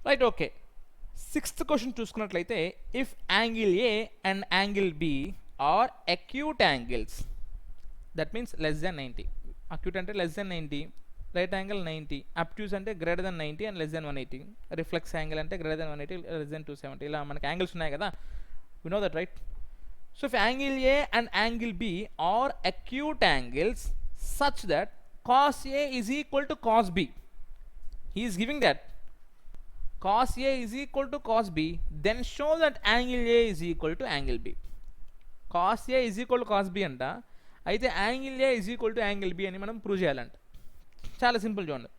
Right. Okay, sixth question చూసుకున్నట్లయితే if angle A and angle B are acute angles, that means less than 90. Acute అంటే less than 90, right angle 90, obtuse అంటే greater than 90 and less than 180, reflex angle అంటే greater than 180 less than 270. ఇలా మనకి angles ఉన్నాయి కదా, we know that, right? So if angle A and angle B are acute angles such that cos A is equal to cos B, he is giving that cos A is equal to cos B, then show that angle A is equal to angle B. cos A is equal to cos B అంట, అయితే angle A is equal to angle B అని మనం prove చేయాలంట. చాలా simple చూడండి.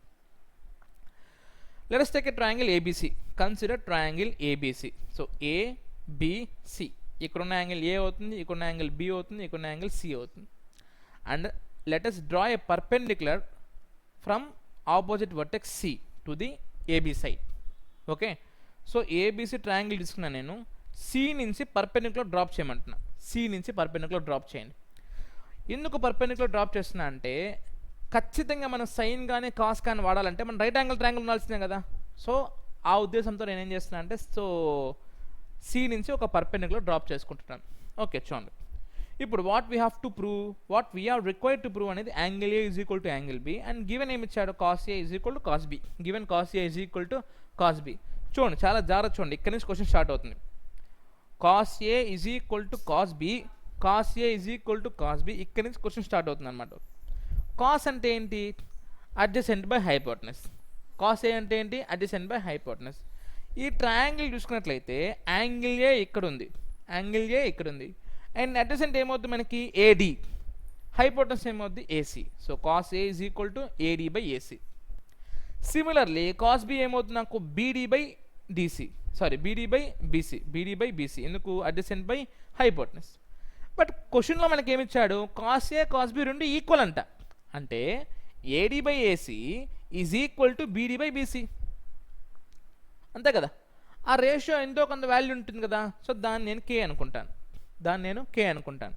let us take a triangle ABC. consider triangle ABC. so ABC, ఇక్కడున్న angle A అవుతుంది, ఇక్కడున్న యాంగిల్ B అవుతుంది, ఇక్కడున్న యాంగిల్ C అవుతుంది. And let us draw a perpendicular from opposite vertex C to the AB side. Okay, so ABC triangle తీసుకున్నా, నేను C నుంచి perpendicular drop చేయమంటున్నా. C నుంచి పర్పెండిక్యులర్ డ్రాప్ చేయండి. ఎందుకు పర్పెండిక్యులర్ డ్రాప్ చేస్తున్నా అంటే ఖచ్చితంగా మనం సైన్ కానీ కాస్ కానీ వాడాలంటే మనం రైట్ యాంగిల్ ట్రయాంగిల్ ఉండాల్సిందే కదా. సో ఆ ఉద్దేశంతో నేను ఏం చేస్తున్నా అంటే సో C నుంచి ఒక పర్పెండిక్యులర్ డ్రాప్ చేసుకుంటున్నాను. ఓకే, చూడండి. ఇప్పుడు what we have to prove, what we are required to prove అనేది angle A is equal to angle B, and given ఏమి ఇచ్చాడు, cos A is equal to cos B. Given cos A is equal to cos B. చూడండి, చాలా జాగ్రత్త చూడండి, ఇక్కడ నుంచి question start అవుతుంది. Cos A is equal to cos B, cos A is equal to cos B, ఇక్కడ నుంచి question start అవుతుంది అనమాట. కాస్ అంటే ఏంటి, adjacent by hypotenuse. Cos A అంటే ఏంటి, అడ్జసెంట్ బై హైపోటెనస్. ఈ ట్రయాంగిల్ చూసుకున్నట్లయితే యాంగిల్ ఏ ఇక్కడ ఉంది, యాంగిల్ ఏ ఇక్కడ ఉంది, అండ్ అడ్జసెంట్ ఏమవుతుంది మనకి ఏడి, హైపోటెనస్ ఏమవుతుంది AC. So cos A is equal to AD by AC. Similarly cos B ఏమవుతుంది నాకు BD by DC, sorry BD by BC, BD by BC, ఎందుకు అడ్జసెంట్ బై హైపోటెనస్. బట్ క్వశ్చన్లో మనకి ఏమి ఇచ్చాడు, కాస్ ఏ కాస్ బి రెండు equal అంట, అంటే AD by AC is equal to BD by BC, అంతే కదా. ఆ రేషియో ఎంతో కొంత వాల్యూ ఉంటుంది కదా, సో దాన్ని నేను కే అనుకుంటాను,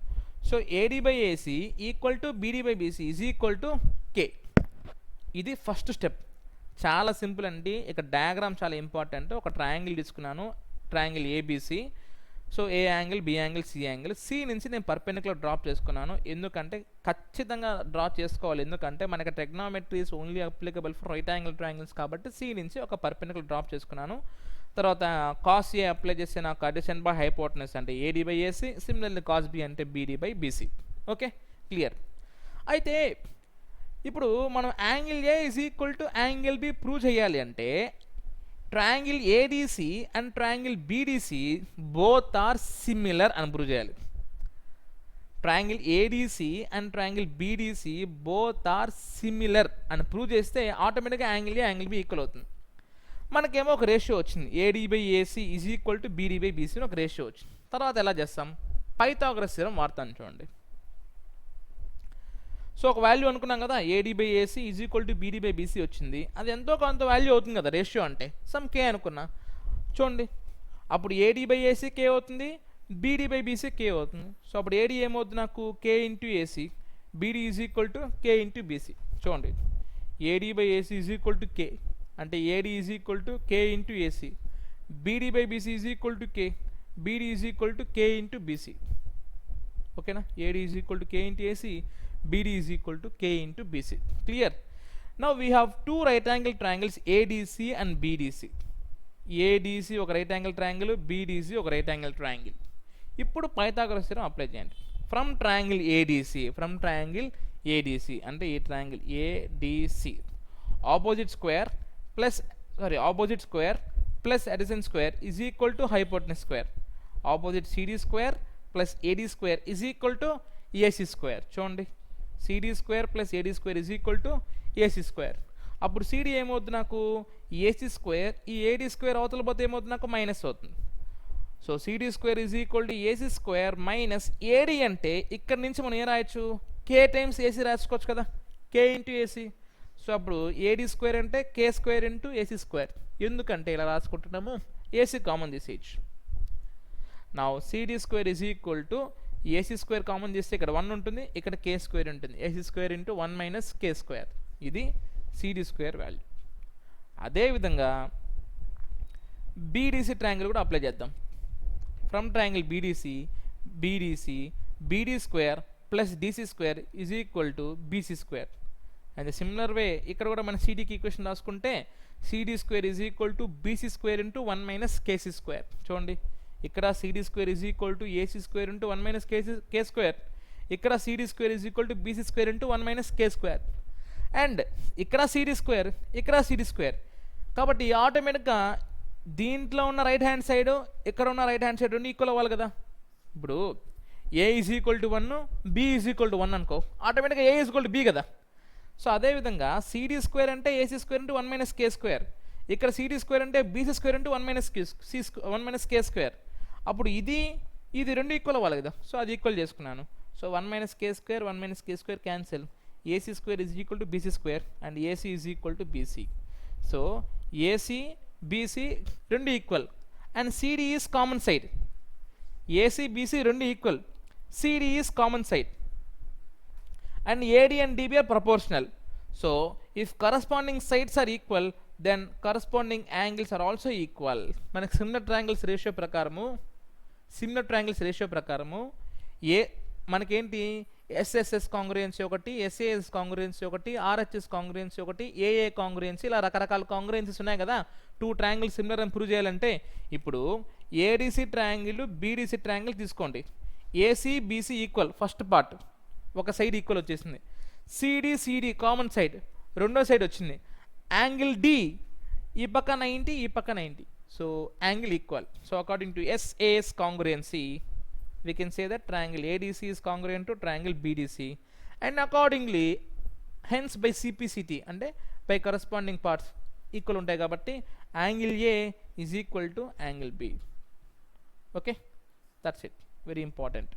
so AD by AC equal to BD by BC is equal to K. ఇది ఫస్ట్ స్టెప్, చాలా సింపుల్ అండి. ఇక్కడ డయాగ్రామ్ చాలా ఇంపార్టెంట్. ఒక ట్రయాంగిల్ తీసుకున్నాను, triangle ABC. So A angle, B angle, C angle. C నుంచి నేను పర్పెండిక్యులర్ డ్రాప్ చేసుకున్నాను, ఎందుకంటే ఖచ్చితంగా డ్రా చేసుకోవాలి, ఎందుకంటే మనకి trigonometry is only applicable for right angle triangles కాబట్టి సి నుంచి ఒక పర్పెండిక్యులర్ డ్రాప్ చేసుకున్నాను. తర్వాత కాస్ ఏ అప్లై చేస్తే నాకు అడిషన్ బై హైపోటెనస్ అంటే AD by AC, similarly cos B అంటే BD by BC. Okay, clear. అయితే ఇప్పుడు మనం angle A is equal to angle B prove చేయాలి అంటే triangle ADC and triangle BDC both are similar అని ప్రూవ్ చేయాలి. Triangle ADC and triangle BDC both are similar అని prove చేస్తే ఆటోమేటిక్గా angle A angle B equal అవుతుంది. మనకేమో ఒక రేషియో వచ్చింది, AD by AC is equal to BD by BC అని ఒక రేషియో వచ్చింది. తర్వాత ఎలా చేస్తాం, పైథాగరస్ థియరం వాడతాను చూడండి. సో ఒక వాల్యూ అనుకున్నాం కదా, AD by AC is equal to BD by BC వచ్చింది, అది ఎంతో కొంత వాల్యూ అవుతుంది కదా రేషియో అంటే, సమ్ కే అనుకున్నా. చూడండి, అప్పుడు ఏడి బై ఏసీ కే అవుతుంది, బీడీ బై బీసీ కే అవుతుంది. సో అప్పుడు ఏడి ఏమవుతుంది నాకు K into AC, BD is equal to K into BC. చూడండి, AD by AC is equal to K అంటే AD is equal to K into AC, BD by BC is equal to K, BD is equal to K into BC. ఓకేనా, AD is equal to K into AC, BD is equal to K into BC. Clear. Now we have two right angle triangles ADC and బీడిసి. ఏడిసి ఒక right angle triangle, BDC ఒక right angle triangle. ఇప్పుడు Pythagoras theorem apply చేయండి. From triangle ADC అంటే ఈ triangle ADC opposite square plus adjacent square is equal to hypotenuse square. Opposite CD square plus AD square is equal to AC square. చూడండి, CD square plus AD square is equal to AC square. అప్పుడు CD ఏమవుతుంది నాకు AC square, ఈ AD square అవతల పోతే ఏమవుతుంది నాకు minus అవుతుంది. So CD square is equal to AC square minus AD అంటే ఇక్కడ నుంచి మనం ఏం రాయొచ్చు, కే టైమ్స్ ఏసీ రాసుకోవచ్చు కదా, కే ఇంటూ ఏసీ. సో అప్పుడు ఏడి స్క్వేర్ అంటే K square into AC square. ఎందుకంటే ఇలా రాసుకుంటున్నాము, ఏసీ కామన్ తీసేయచ్చు. నా CD square is equal to AC square common చేస్తే ఇక్కడ 1 ఉంటుంది, ఇక్కడ కే స్క్వేర్ ఉంటుంది, AC square into 1 minus K square. ఇది సిడి స్క్వేర్ వాల్యూ. అదేవిధంగా బీడీసీ ట్రయాంగిల్ కూడా అప్లై చేద్దాం. From triangle BDC BD square plus DC square is equal to BC square. And similar way ఇక్కడ కూడా మన సిడీకి ఈక్వేషన్ రాసుకుంటే CD square is equal to BC square into 1 minus KC square. చూడండి ఇక్కడ CD square is equal to AC square into 1 minus K square. ఇక్కడ CD square is equal to BC square into 1 minus K square. And ఇక్కడ CD square, ఇక్కడ CD square. కాబట్టి ఆటోమేటిక్గా దీంట్లో ఉన్న right hand side, ఇక్కడ ఉన్న రైట్ హ్యాండ్ సైడ్ రెండు ఈక్వల్ అవ్వాలి కదా. ఇప్పుడు A is equal to 1, B is equal to 1 అనుకో, ఆటోమేటిక్గా A is equal to B కదా. సో అదేవిధంగా సిడీ స్క్వేర్ అంటే AC square into 1 minus K square. ఇక్కడ సిడీ స్క్వేర్ అంటే BC square into 1 minus K square. అప్పుడు ఇది రెండు ఈక్వల్ అవ్వాలి కదా. సో అది ఈక్వల్ చేసుకున్నాను. So 1 minus K square 1 minus K square cancel. AC square is equal to BC square and AC is equal to BC. So AC BC రెండు equal and CD is common side. AC BC రెండు equal, CD is common side and AD and DB are proportional. So if corresponding sides are equal, then corresponding angles are also equal. మనకి similar triangles ratio ప్రకారము మనకేంటి SSS కాంగ్రుయెన్సీ ఒకటి, SAs కాంగ్రుయెన్సీ ఒకటి, RHS కాంగ్రుయెన్సీ ఒకటి, ఏఏ కాంగ్రుయెన్సీ, ఇలా రకరకాల కాంగ్రుయెన్సీస్ ఉన్నాయి కదా. 2 ట్రయాంగిల్స్ సిమిలర్ అని ప్రూవ్ చేయాలంటే ఇప్పుడు ఏడీసీ ట్రయాంగిల్ బీడీసీ ట్రయాంగిల్ తీసుకోండి. AC BC equal, first part ఒక సైడ్ ఈక్వల్ వచ్చేసింది. సిడి కామన్ సైడ్ రెండో సైడ్ వచ్చింది. యాంగిల్ డి ఈ పక్క 90 ఈ పక్క 90. So angle equal. So according to SAS congruency we can say that triangle ADC is congruent to triangle BDC, and accordingly hence by CPCT అంటే by corresponding parts equal ఉంటాయి కాబట్టి angle A is equal to angle B. Okay, that's it, very important.